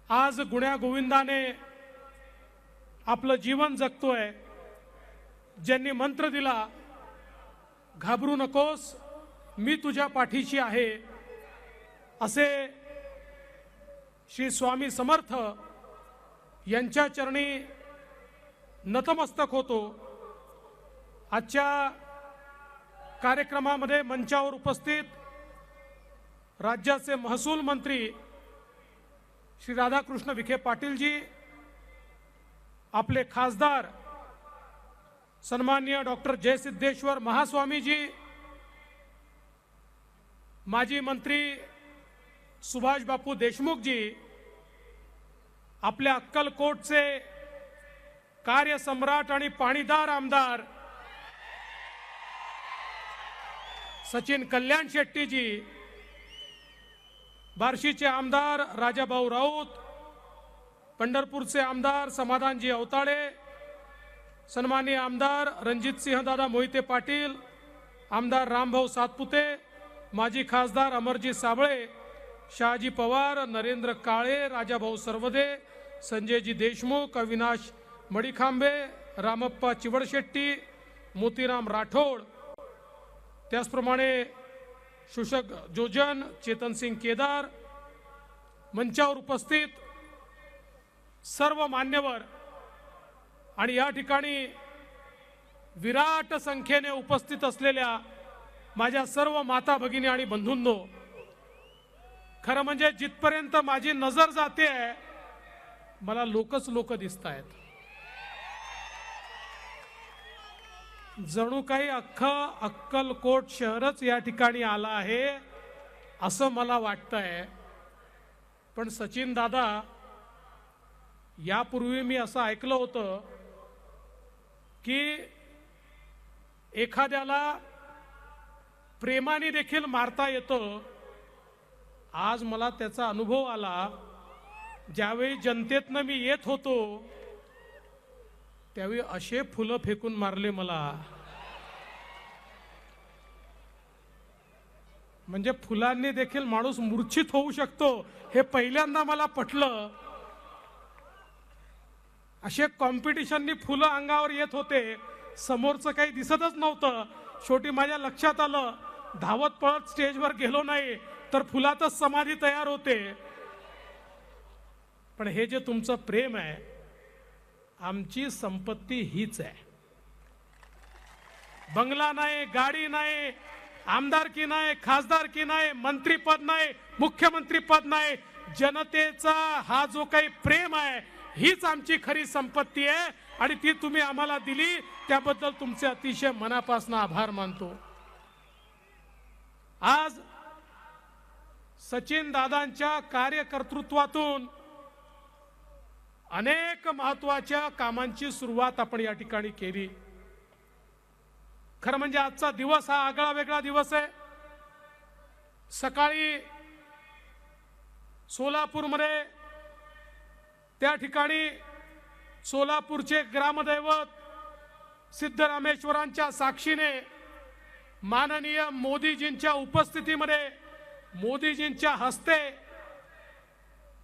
आज गुण्या गोविंदाने आपलं जीवन जगतोय, ज्यांनी मंत्र दिला घाबरू नकोस मी तुझ्या पाठीशी आहे, असे श्री स्वामी समर्थ यांच्या चरणी नतमस्तक होतो। आजच्या कार्यक्रमामध्ये मंचावर उपस्थित राज्याचे महसूल मंत्री श्री राधाकृष्ण विखे पाटील जी, आपले खासदार सन्माननीय डॉक्टर जयसिद्धेश्वर महास्वामी जी, माजी मंत्री सुभाष बापू देशमुख जी, आपल्या अक्कलकोटचे कार्यसम्राट आणि पाणीदार आमदार सचिन कल्याण शेट्टी जी, बार्शीचे आमदार राजाभाऊ राऊत, पंढरपूरचे आमदार समाधानजी अवताळे, सन्माननीय आमदार रणजितसिंहदादा मोहिते पाटील, आमदार रामभाऊ सातपुते, माजी खासदार अमरजी साबळे, शहाजी पवार, नरेंद्र काळे, राजाभाऊ सरवदे, संजयजी देशमुख, अविनाश मडीखांबे, रामप्पा चिवडशेट्टी, मोतीराम राठोड, त्याचप्रमाणे शुशक जोजन, चेतन सिंग केदार, मंचावर उपस्थित सर्व मान्यवर आणि या ठिकाणी विराट संख्येने उपस्थित असलेल्या माझ्या सर्व माता भगिनी आणि बंधूंनो, खरं म्हणजे जिथपर्यंत माझी नजर जाते मला लोकच लोक दिसतायत। जणू काही अख्खं अक्कलकोट शहरच या ठिकाणी आला आहे असं मला वाटतंय। पण सचिन दादा, यापूर्वी मी असं ऐकलं होतं की एखाद्याला प्रेमाने देखील मारता येतं। आज मला त्याचा अनुभव आला। ज्यावेळी जनतेतनं मी येत होतो त्यावेळी असे फुलं फेकून मारले मला, म्हणजे फुलांनी देखील माणूस मूर्छित होऊ शकतो हे पहिल्यांदा मला पटलं। असे कॉम्पिटिशननी फुलं अंगावर येत होते, समोरचं काही दिसतच नव्हतं। शेवटी माझ्या लक्षात आलं, धावत पळत स्टेजवर गेलो नाही तर फुलातच समाधी तयार होते। पण हे जे तुमचं प्रेम आहे, आमची संपत्ती हीच आहे। बंगला नाही, गाडी नाही, आमदारकी नाही, खासदारकी नाही, मंत्रीपद नाही, मुख्यमंत्री पद नाही, जनतेचा हा जो काही प्रेम आहे हीच आमची खरी संपत्ती आहे आणि ती तुम्ही आम्हाला दिली, त्याबद्दल तुमचे अतिशय मनापासून आभार मानतो। आज सचिन दादांच्या कार्यकर्तृत्वातून अनेक महत्त्वाच्या कामांची सुरुवात आपण या ठिकाणी केली। खरं म्हणजे आजचा दिवस हा आगळा वेगळा दिवस आहे। सकाळी सोलापूरमध्ये त्या ठिकाणी सोलापूरचे ग्रामदैवत सिद्धरामेश्वरांच्या साक्षीने माननीय मोदीजींच्या उपस्थितीमध्ये मोदीजींच्या हस्ते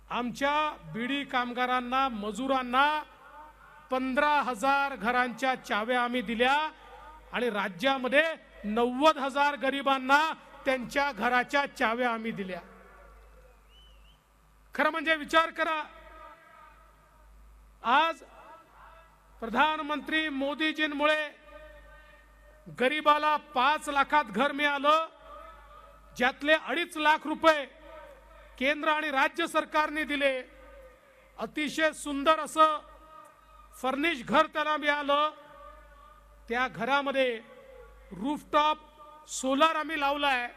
आमच्या बीडी कामगारांना, मजुरांना 15,000 घरांच्या चाव्या आम्ही दिल्या आणि राज्यामध्ये 90,000 गरिबांना त्यांच्या घराच्या चाव्या आम्ही दिल्या। खरं म्हणजे विचार करा, आज प्रधानमंत्री मोदीजींमुळे गरीबाला 5 लाखात घर मिळालं, ज्यातले 2.5 लाख रुपये केंद्र आणि राज्य सरकारने दिले। अतिशय सुंदर असं फर्निश घर त्याला मिळालं। त्या घरामध्ये रूफटॉप सोलार आम्ही लावलाय,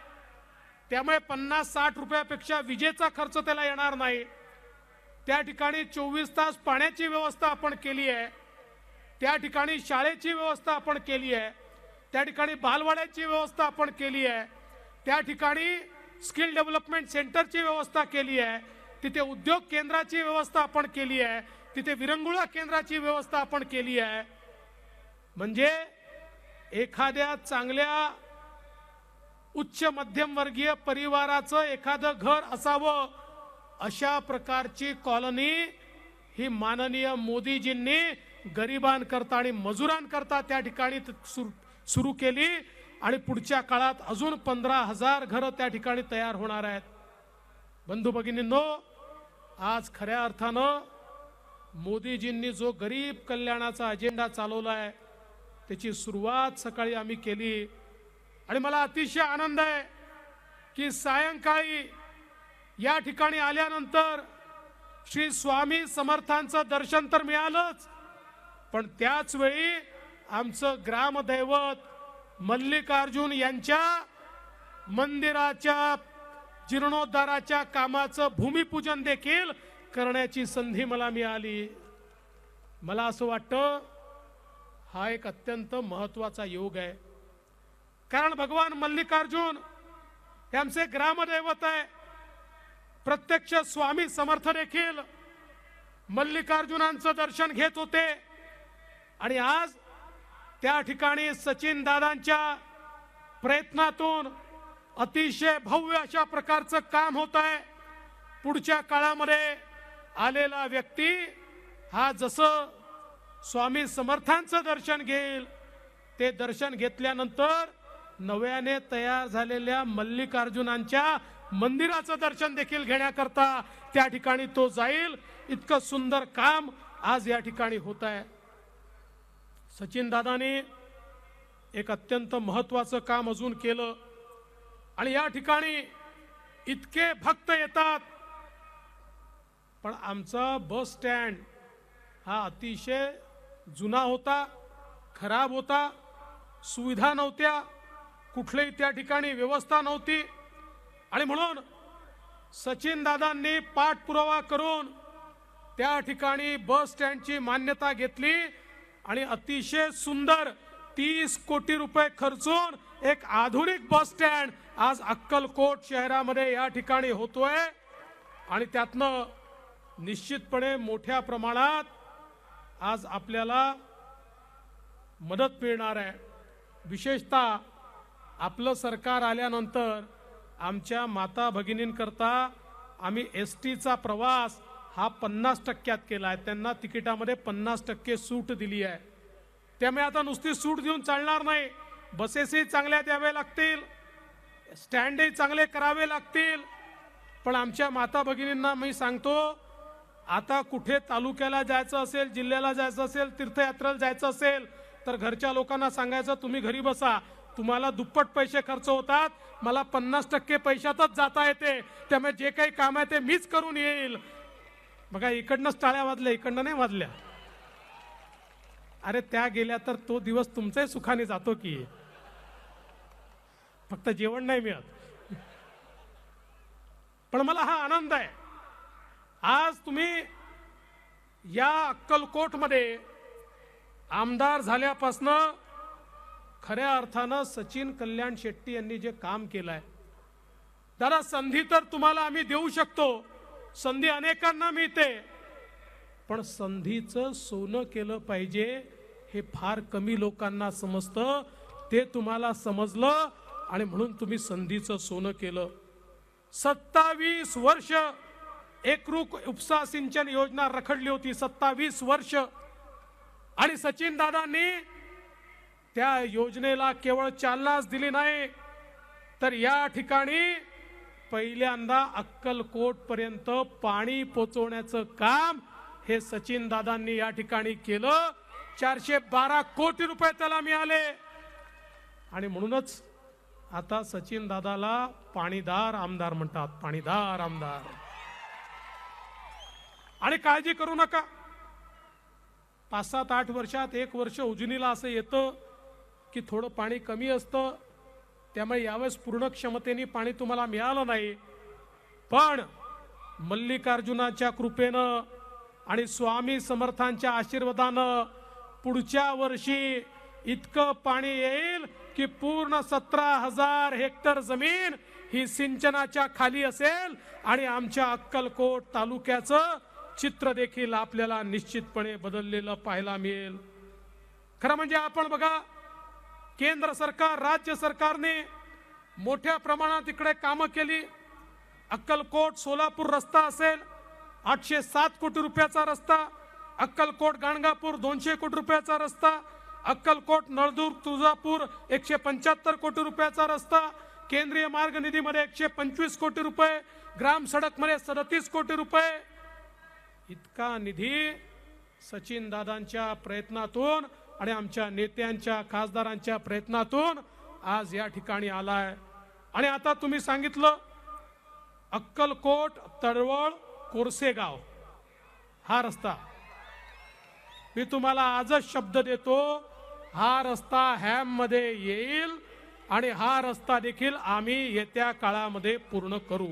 त्यामुळे 50-60 रुपयापेक्षा विजेचा खर्च त्याला येणार नाही। त्या ठिकाणी 24 तास पाण्याची व्यवस्था आपण केली आहे, त्या ठिकाणी शाळेची व्यवस्था आपण केली आहे, त्या ठिकाणी बालवाड्याची व्यवस्था आपण केली आहे, त्या ठिकाणी स्किल डेव्हलपमेंट सेंटरची व्यवस्था केली आहे, तिथे उद्योग केंद्राची व्यवस्था आपण केली आहे, तिथे विरंगुळा केंद्राची व्यवस्था आपण केली आहे। म्हणजे एखाद्या चांगल्या उच्च मध्यमवर्गीय परिवाराचं एखादं घर असावं अशा प्रकारची कॉलनी ही माननीय मोदीजींनी गरिबांकरता आणि मजुरांकरता त्या ठिकाणी सुरू केली आणि पुढच्या काळात अजून 15,000 घरं त्या ठिकाणी तयार होणार आहेत. बंधू भगिनींनो, आज खऱ्या अर्थानं मोदीजींनी जो गरीब कल्याणाचा अजेंडा चालवलाय त्याची सुरुवात सकाळी आम्ही केली आणि मला अतिशय आनंद आहे की सायंकाळी या ठिकाणी आल्यानंतर श्री स्वामी समर्थांचं दर्शन तर मिळालंच, पण त्याच वेळी आमचं ग्रामदैवत मल्लिकार्जुन यांच्या मंदिराच्या जीर्णोद्धाराच्या कामाचं भूमिपूजन देखील करण्याची संधी मला मिळाली. मला असं वाटतं हा एक अत्यंत महत्त्वाचा योग आहे, कारण भगवान मल्लिकार्जुन हे आमचे ग्रामदैवत आहे. प्रत्यक्ष स्वामी समर्थ देखील मल्लिकार्जुनांचं दर्शन घेत होते आणि आज त्या ठिकाणी सचिन दादांच्या प्रयत्नातून अतिशय भव्य अशा प्रकारचं काम होत आहे. पुढच्या काळामध्ये आलेला व्यक्ती हा जसं स्वामी समर्थांचं दर्शन घेईल, ते दर्शन घेतल्यानंतर नव्याने तयार झालेल्या मल्लिकार्जुनांच्या मंदिराचं दर्शन देखील घेण्याकरता त्या ठिकाणी तो जाईल. इतकं सुंदर काम आज या ठिकाणी होत आहे. सचिन दादांनी एक अत्यंत महत्त्वाचं काम अजून केलं आणि या ठिकाणी इतके भक्त येतात, पण आमचा बस स्टँड हा अतिशय जुना होता, खराब होता, सुविधा नव्हत्या, कुठल्याही त्या ठिकाणी व्यवस्था नव्हती आणि म्हणून सचिन दादांनी पाठपुरावा करून त्या ठिकाणी बस स्टँडची मान्यता घेतली आणि अतिशय सुंदर 30 कोटी रुपये खर्चून एक आधुनिक बस स्टँड आज अक्कलकोट शहरामध्ये या ठिकाणी होतोय आणि त्यातनं निश्चितपणे मोठ्या प्रमाणात आज आपल्याला मदत मिळणार आहे. विशेषतः आपलं सरकार आल्यानंतर आमच्या माता भगिनींकरता आम्ही एसटीचा प्रवास हा 50% केला आहे. त्यांना तिकिटामध्ये 50% सूट दिली आहे. त्यामुळे आता नुसती सूट देऊन चालणार नाही, बसेसही चांगल्या द्यावे लागतील, स्टँडही चांगले करावे लागतील. पण आमच्या माता भगिनींना मी सांगतो, आता कुठे तालुक्याला जायचं असेल, जिल्ह्याला जायचं असेल, तीर्थयात्रेला जायचं असेल तर घरच्या लोकांना सांगायचं तुम्ही घरी बसा, तुम्हाला दुप्पट पैसे खर्च होतात, मला 50% पैशातच जाता येते, त्यामुळे जे काही काम आहे ते मीच करून येईल. बघा, इकडनंच टाळ्या वाजल्या, इकडनं नाही वाजल्या. अरे त्या गेल्या तर तो दिवस तुमचाही सुखाने जातो की, फक्त जेवण नाही मिळत. पण मला हा आनंद आहे, आज तुम्ही या अक्कलकोटमध्ये आमदार झाल्यापासनं खऱ्या अर्थानं सचिन कल्याण शेट्टी यांनी जे काम केलंय, दादा संधी तर तुम्हाला आम्ही देऊ शकतो, संधी अनेकांना मिळते, पण संधीचं सोनं केलं पाहिजे हे फार कमी लोकांना समजतं. ते तुम्हाला समजलं आणि म्हणून तुम्ही संधीचं सोनं केलं. 27 वर्ष एकरूप उपसा सिंचन योजना रखडली होती, 27 वर्ष, आणि सचिन दादांनी त्या योजनेला केवळ चालनाच दिली नाही, तर या ठिकाणी पहिल्यांदा अक्कलकोट पर्यंत पाणी पोहोचवण्याचं काम हे सचिन दादांनी या ठिकाणी केलं. 412 कोटी रुपये त्याला मिळाले आणि म्हणूनच आता सचिन दादाला पाणीदार आमदार म्हणतात, पाणीदार आमदार. आणि काळजी करू नका, 5-7-8 वर्षात 1 वर्ष उजनीला असं येतं की थोडं पाणी कमी असतं, त्यामुळे यावेळेस पूर्ण क्षमतेने पाणी तुम्हाला मिळालं नाही. पण मल्लिकार्जुनाच्या कृपेनं आणि स्वामी समर्थांच्या आशीर्वादानं पुढच्या वर्षी इतकं पाणी येईल की पूर्ण 17,000 हेक्टर जमीन ही सिंचनाच्या खाली असेल आणि आमच्या अक्कलकोट तालुक्याचं चित्र देखील आपल्याला निश्चितपणे बदललेलं पाहायला मिळेल. खरं म्हणजे आपण बघा, केंद्र सरकार, राज्य सरकारने मोठ्या प्रमाणात इकडे कामं केली. अक्कलकोट सोलापूर रस्ता असेल 807 कोटी रुपयाचा रस्ता, अक्कलकोट गाणगापूर 200 कोटी रुपयाचा रस्ता, अक्कलकोट नळदुर्ग तुळजापूर 175 कोटी रुपयाचा रस्ता, केंद्रीय मार्ग निधीमध्ये 125 कोटी रुपये, ग्राम सडक मध्ये 37 कोटी रुपये, इतका निधी सचिन दादांच्या प्रयत्नातून आणि आमच्या नेत्यांच्या खासदारांच्या प्रयत्नातून आज या ठिकाणी आलाय. आणि आता तुम्ही सांगितलं अक्कलकोट तळवळ कोरसेगाव हा रस्ता, मी तुम्हाला आजच शब्द देतो, हा रस्ता हॅम मध्ये येईल आणि हा रस्ता देखील आम्ही येत्या काळामध्ये पूर्ण करू.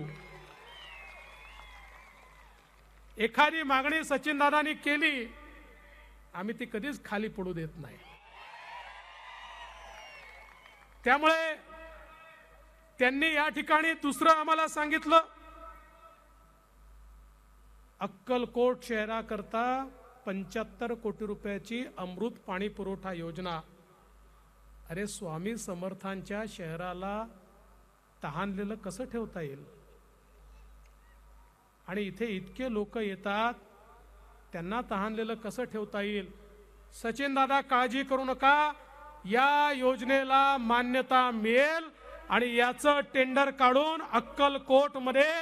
एखादी मागणी सचिन दादांनी केली, आम्ही ती कधीच खाली पडू देत नाही. त्यामुळे त्यांनी या ठिकाणी दुसरं आम्हाला सांगितलं, अक्कलकोट शहराकरता 75 कोटी रुपयाची अमृत पाणी पुरवठा योजना. अरे स्वामी समर्थांच्या शहराला तहानलेलं कसं ठेवता येईल? आणि इथे इतके लोक येतात, त्यांना तहानलेलं कसं ठेवता येईल? सचिन दादा काळजी करू नका, या योजनेला मान्यता मिळेल आणि याचं टेंडर काढून अक्कलकोट मध्ये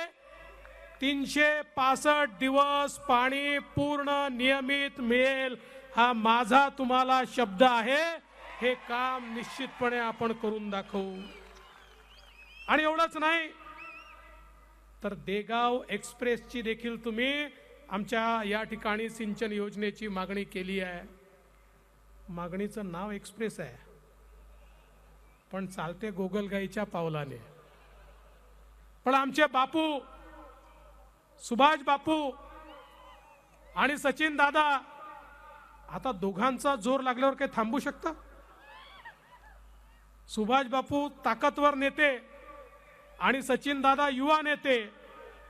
365 दिवस पाणी पूर्ण नियमित मिळेल, हा माझा तुम्हाला शब्द आहे. हे काम निश्चितपणे आपण करून दाखवू. आणि एवढंच नाही तर देगाव एक्सप्रेसची देखील तुम्ही आमच्या या ठिकाणी सिंचन योजनेची मागणी केली आहे. मागणीचं नाव एक्सप्रेस आहे, पण चालते गोगलगाईच्या पावलाने. पण आमचे बापू सुभाष बापू आणि सचिन दादा, आता दोघांचा जोर लागल्यावर काही थांबू शकतं? सुभाष बापू ताकदवर नेते आणि सचिन दादा युवा नेते,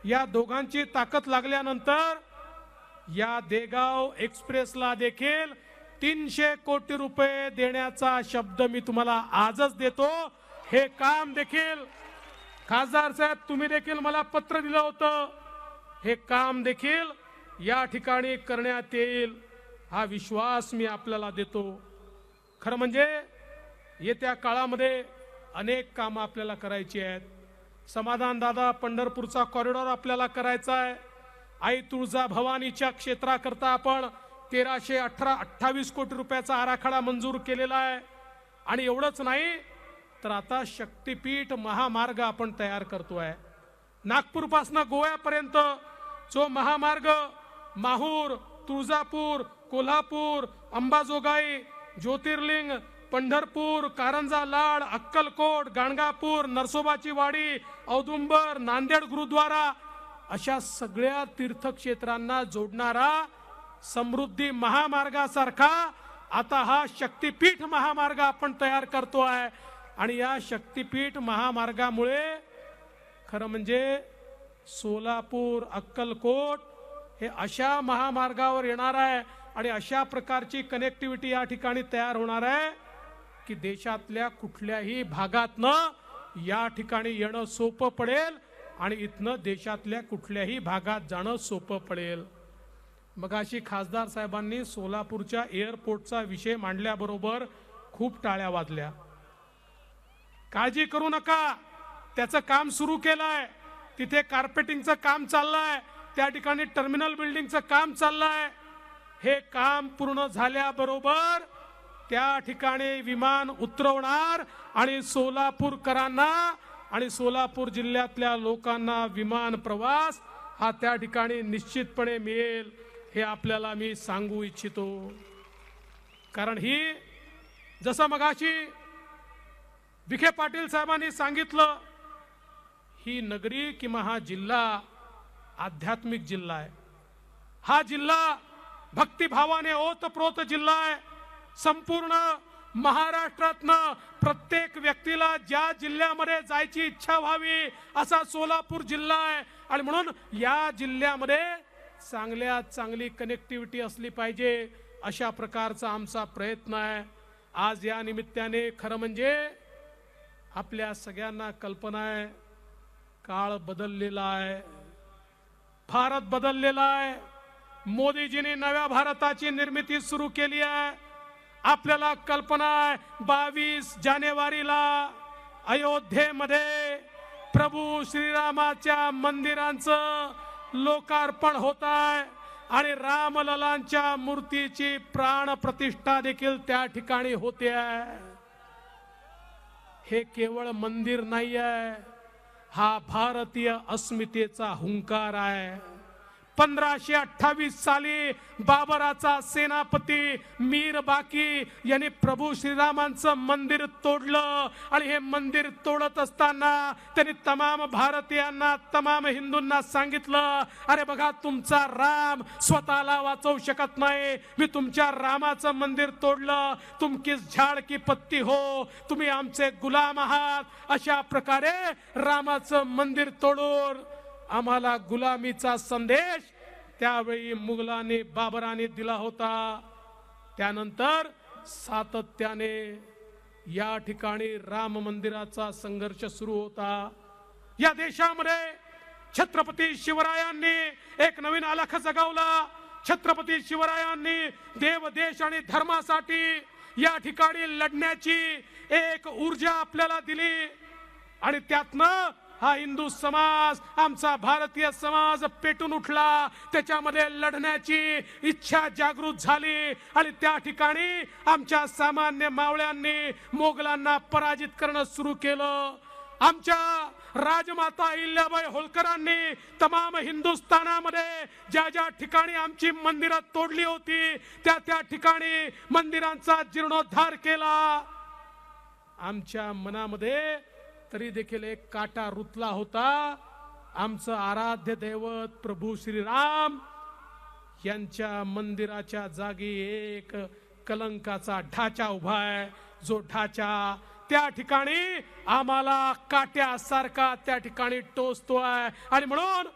या दोघांची ताकद लागल्यानंतर या देगाव एक्सप्रेसला देखील 300 कोटी रुपये देण्याचा शब्द मी तुम्हाला आजच देतो. हे काम देखील खासदार साहेब तुम्ही देखील मला पत्र दिलं होतं, हे काम देखील या ठिकाणी करण्यात येईल, हा विश्वास मी आपल्याला देतो. खरं म्हणजे येत्या काळामध्ये अनेक कामं आपल्याला करायची आहेत. समाधान दादा पंढरपूरचा कॉरिडॉर आपल्याला करायचा आहे. आई तुळजा भवानीच्या क्षेत्राकरता आपण 1328 कोटी रुपयाचा आराखडा मंजूर केलेला आहे. आणि एवढंच नाही तर आता शक्तीपीठ महामार्ग आपण तयार करतोय. नागपूर पासून गोव्यापर्यंत जो महामार्ग माहूर, तुळजापूर, कोल्हापूर, अंबाजोगाई, ज्योतिर्लिंग, पंढरपूर, कारंजा लाड, अक्कलकोट, गाणगापूर, नरसोबाची वाडी, औदुंबर, नांदेड गुरुद्वारा अशा सगळ्या तीर्थक्षेत्रांना जोडणारा समृद्धी महामार्गासारखा आता हा शक्तीपीठ महामार्ग आपण तयार करतोय. आणि या शक्तीपीठ महामार्गामुळे खरं म्हणजे सोलापूर, अक्कलकोट हे अशा महामार्गावर येणार आहे आणि अशा प्रकारची कनेक्टिव्हिटी या ठिकाणी तयार होणार आहे की देशातल्या कुठल्याही भागातनं या ठिकाणी येणं सोपं पडेल आणि इथनं देशातल्या कुठल्याही भागात जाणं सोपं पडेल. मगाशी खासदार साहेबांनी सोलापूरच्या एअरपोर्टचा विषय मांडल्याबरोबर खूप टाळ्या वाजल्या. काळजी करू नका, त्याचं काम सुरू केलंय, तिथे कार्पेटिंगचं काम चाललंय, त्या ठिकाणी टर्मिनल बिल्डिंगचं काम चाललंय. हे काम पूर्ण झाल्याबरोबर त्या ठिकाणी विमान उतरवणार आणि सोलापूरकरांना आणि सोलापूर जिल्ह्यातल्या लोकांना विमान प्रवास हा त्या ठिकाणी निश्चितपणे मिळेल, हे आपल्याला मी सांगू इच्छितो. कारण ही जसं मगाशी विखे पाटील साहेबांनी सांगितलं, ही नगरी किंवा हा जिल्हा आध्यात्मिक जिल्हा आहे. हा जिल्हा भक्तिभावाने ओतप्रोत जिल्हा आहे. संपूर्ण महाराष्ट्रातनं प्रत्येक व्यक्तीला ज्या जिल्ह्यामध्ये जायची इच्छा व्हावी असा सोलापूर जिल्हा आहे. आणि म्हणून या जिल्ह्यामध्ये चांगल्यात चांगली कनेक्टिव्हिटी असली पाहिजे, अशा प्रकारचा आमचा प्रयत्न आहे. आज या निमित्ताने खरं म्हणजे आपल्या सगळ्यांना कल्पना आहे काळ बदललेला आहे, भारत बदललेला आहे. मोदीजींनी नव्या भारताची निर्मिती सुरू केली आहे. आपल्याला कल्पना आहे 22 जानेवारीला अयोध्येमध्ये प्रभू श्रीरामाच्या मंदिरांचं लोकार्पण होत आहे आणि रामललांच्या मूर्तीची प्राण प्रतिष्ठा देखील त्या ठिकाणी होते आहे. हे केवळ मंदिर नाही आहे, हा भारतीय अस्मितेचा हुंकार आहे. 1528 साली बाबराचा सेनापती मीर बाकी यांनी प्रभू श्रीरामांचं मंदिर तोडलं आणि हे मंदिर तोडत असताना त्यांनी तमाम भारतीयांना, तमाम हिंदूंना सांगितलं, अरे बघा तुमचा राम स्वतःला वाचवू शकत नाही, मी तुमच्या रामाचं मंदिर तोडलं, तुम किस झाड की पत्ती हो, तुम्ही आमचे गुलाम आहात. अशा प्रकारे रामाचं मंदिर तोडून आम्हाला गुलामीचा संदेश त्यावेळी मुघलांनी, बाबराने दिला होता. त्यानंतर सातत्याने या ठिकाणी राम मंदिराचा संघर्ष सुरू होता. या देशामध्ये छत्रपती शिवरायांनी एक नवीन आलेख जगवला. छत्रपती शिवरायांनी देव, देश आणि धर्मासाठी या ठिकाणी लढण्याची एक ऊर्जा आपल्याला दिली आणि त्यातनं हा हिंदू समाज, आमचा भारतीय समाज पेटून उठला. त्याच्यामध्ये लढण्याची इच्छा जागृत झाली आणि त्या ठिकाणी आमच्या सामान्य मावळ्यांनी मोगलांना पराजित करणं सुरू केलं. आमच्या राजमाता अहिल्याबाई होळकरांनी तमाम हिंदुस्थानामध्ये ज्या ज्या ठिकाणी आमची मंदिरं तोडली होती त्या त्या ठिकाणी मंदिरांचा जीर्णोद्धार केला. आमच्या मनामध्ये तरी देखील एक काटा रुतला होता. आमचं आराध्य दैवत प्रभू श्रीराम यांच्या मंदिराच्या जागी एक कलंकाचा ढाचा उभा आहे, जो ढाचा त्या ठिकाणी आम्हाला काट्यासारखा त्या ठिकाणी टोचतो आहे. आणि म्हणून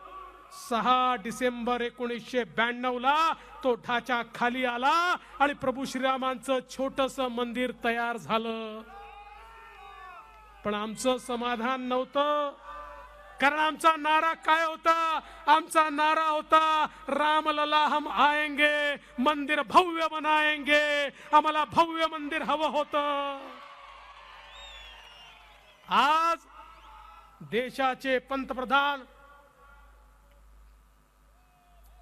6 डिसेंबर 1992 ला तो ढाचा खाली आला आणि प्रभू श्रीरामांचं छोटस मंदिर तयार झालं. पण आमचं समाधान नव्हतं, कारण आमचा नारा काय होता? आमचा नारा होता रामलला हम आएंगे, मंदिर भव्य बनाएंगे. आम्हाला भव्य मंदिर हवं होतं. आज देशाचे पंतप्रधान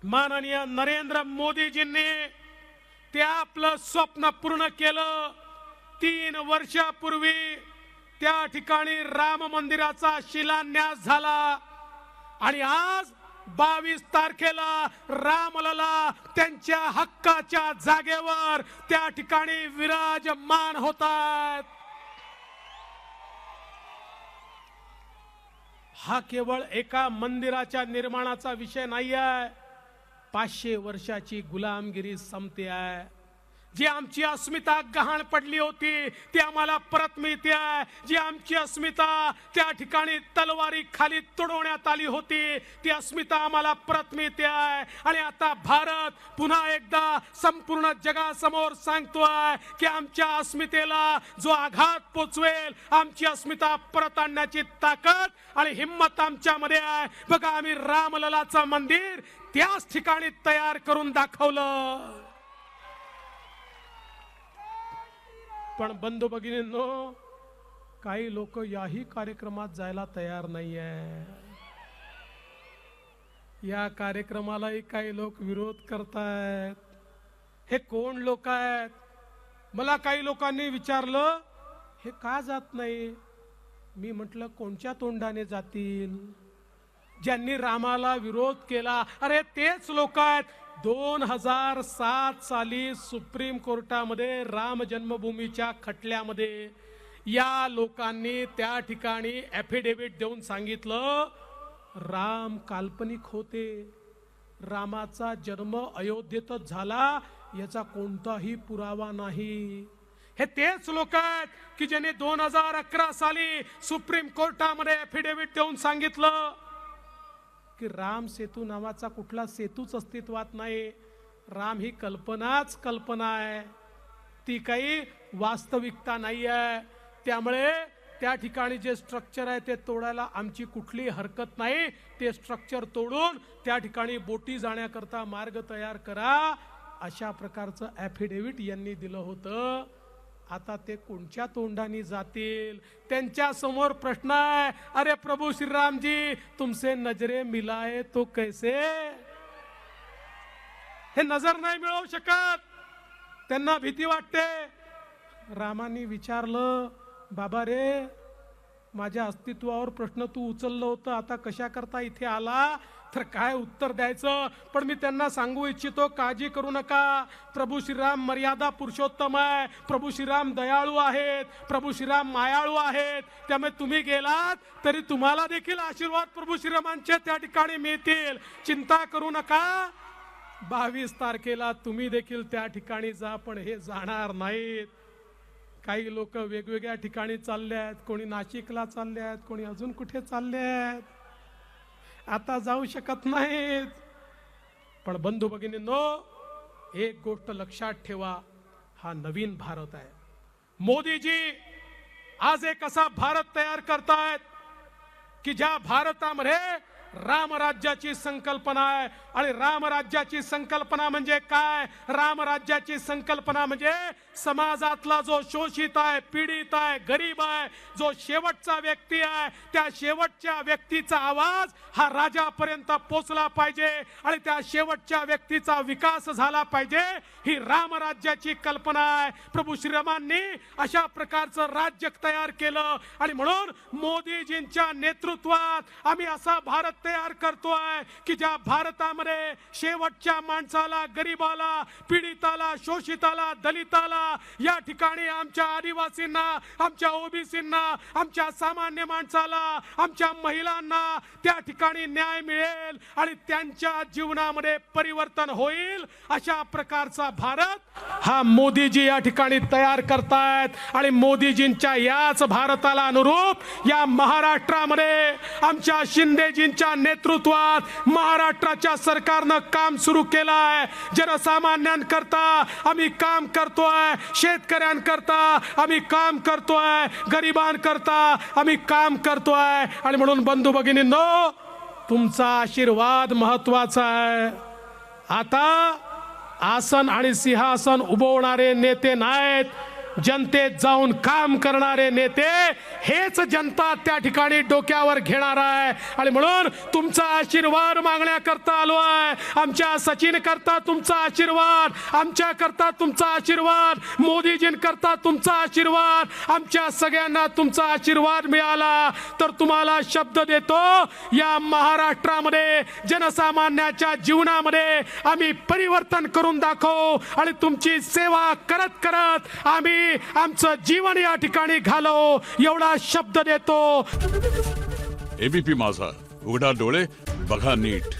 माननीय नरेंद्र मोदीजींनी ते आपलं स्वप्न पूर्ण केलं. 3 वर्षापूर्वी त्या ठिकाणी राम मंदिराचा शिलान्यास झाला आणि आज 22 तारखेला रामलला त्यांच्या हक्काच्या जागेवर त्या ठिकाणी विराजमान होतात. हा केवळ एका मंदिराच्या निर्माणाचा विषय नाही आहे. 500 वर्षाची गुलामगिरी संपते आहे. जी आमची अस्मिता गहाण पडली होती ती आम्हाला परत मिळते आहे. जी आमची अस्मिता त्या ठिकाणी तलवारी खाली तुडवण्यात आली होती ती अस्मिता आम्हाला परत मिळते आहे. आणि आता भारत पुन्हा एकदा संपूर्ण जगासमोर सांगतोय की आमच्या अस्मितेला जो आघात पोचवेल, आमची अस्मिता परत आणण्याची ताकद आणि हिम्मत आमच्यामध्ये आहे. बघा, आम्ही रामललाचं मंदिर त्याच ठिकाणी तयार करून दाखवलं. पण बंधू भगिनींनो, काही लोक याही कार्यक्रमात जायला तयार नाहीये. या कार्यक्रमालाही काही लोक विरोध करतायत. हे कोण लोक आहेत? मला काही लोकांनी विचारलं, हे का जात नाही? मी म्हटलं, कोणत्या तोंडाने जातील? ज्यांनी रामाला विरोध केला, अरे तेच लोक आहेत. 2007 साली सुप्रीम कोर्टामध्ये राम जन्मभूमीच्या खटल्यामध्ये या लोकांनी त्या ठिकाणी ॲफिडेव्हिट देऊन सांगितलं, राम काल्पनिक होते, रामाचा जन्म अयोध्येतच झाला याचा कोणताही पुरावा नाही. हे तेच लोक आहेत की ज्यांनी 2011 साली सुप्रीम कोर्टामध्ये ॲफिडेव्हिट देऊन सांगितलं की राम सेतू नावाचा कुठला सेतूच अस्तित्वात नाही. राम ही कल्पनाच कल्पना आहे, ती काही वास्तविकता नाही आहे. त्यामुळे त्या ठिकाणी जे स्ट्रक्चर आहे ते तोडायला आमची कुठली हरकत नाही. ते स्ट्रक्चर तोडून त्या ठिकाणी बोटी जाण्याकरता मार्ग तयार करा, अशा प्रकारचं ॲफिडेव्हिट यांनी दिलं होतं. आता ते कोणत्या तोंडाने जातील? त्यांच्या समोर प्रश्न आहे, अरे प्रभू श्रीराम जी तुमसे नजरे मिलाए तो कैसे? हे नजर नाही मिळवू शकत. त्यांना भीती वाटते. रामाने विचारलं, बाबा रे, माझ्या अस्तित्वावर प्रश्न तू उचललं होतं, आता कशा करता इथे आला? तर काय उत्तर द्यायचं? पण मी त्यांना सांगू इच्छितो, काळजी करू नका. प्रभू श्रीराम मर्यादा पुरुषोत्तम आहे. प्रभू श्रीराम दयाळू आहेत. प्रभू श्रीराम मायाळू आहेत. त्यामुळे तुम्ही गेलात तरी तुम्हाला देखील आशीर्वाद प्रभू श्रीरामांचे त्या ठिकाणी मिळतील. चिंता करू नका. 22 तारखेला तुम्ही देखील त्या ठिकाणी जा, पण हे जाणार नाहीत. काही लोक वेगवेगळ्या ठिकाणी चालले आहेत. कोणी नाशिकला चालले आहेत, कोणी अजून कुठे चालले आहेत. आता जाऊ शकत नाहीत. पण बंधू भगिनींनो, एक गोष्ट लक्षात ठेवा, हा नवीन भारत आहे. मोदीजी आज एक असा भारत तयार करतायत की ज्या भारतामध्ये रामराज्याची संकल्पना आहे. आणि रामराज्याची संकल्पना म्हणजे काय? रामराज्याची संकल्पना म्हणजे समाजातला जो शोषित आहे, पीडित आहे, गरीब आहे, जो शेवटचा व्यक्ती आहे, त्या शेवटच्या व्यक्तीचा आवाज हा राजापर्यंत पोचला पाहिजे आणि त्या शेवटच्या व्यक्तीचा विकास झाला पाहिजे. ही रामराज्याची कल्पना आहे. प्रभू श्रीरामांनी अशा प्रकारचं राज्य तयार केलं आणि म्हणून मोदीजींच्या नेतृत्वात आम्ही असा भारत तयार करतोय की ज्या भारतामध्ये शेवटच्या माणसाला, गरीबाला, पीडिताला, शोषिताला, दलिताला, या ठिकाणी आमच्या आदिवासींना, आमच्या ओबीसींना, आमच्या सामान्य माणसाला, आमच्या महिलांना त्या ठिकाणी न्याय मिळेल आणि त्यांच्या जीवनामध्ये परिवर्तन होईल. अशा प्रकारचा भारत हा मोदीजी या ठिकाणी तयार करतायत. आणि मोदीजींच्या याच भारताला अनुरूप या महाराष्ट्रामध्ये आमच्या शिंदेजींच्या नेतृत्वात महाराष्ट्राच्या सरकारनं काम सुरू केलं आहे. जनसामान्यांकरता आम्ही काम करतोय, शेतकऱ्यांकरता आम्ही काम करतोय, गरिबांकरता आम्ही काम करतोय. आणि म्हणून बंधू भगिनींनो, तुमचा आशीर्वाद महत्वाचा आहे. आता आसन आणि सिंहासन उभवणारे नेते नाहीत, जनतेत जाऊन काम करणारे नेते हेच जनता त्या ठिकाणी डोक्यावर घेणार आहे. आणि म्हणून तुमचा आशीर्वाद मागण्याकरता आलो आहे. आमच्या सचिन करता तुमचा आशीर्वाद, आमच्या करता तुमचा आशीर्वाद, मोदीजींकरता तुमचा आशीर्वाद, आमच्या सगळ्यांना तुमचा आशीर्वाद मिळाला तर तुम्हाला शब्द देतो, या महाराष्ट्रामध्ये जनसामान्याच्या जीवनामध्ये आम्ही परिवर्तन करून दाखवू आणि तुमची सेवा करत करत आम्ही आमचं जीवन या ठिकाणी घालवू, एवढा शब्द देतो. एबीपी माझा, उघडा डोळे बघा नीट.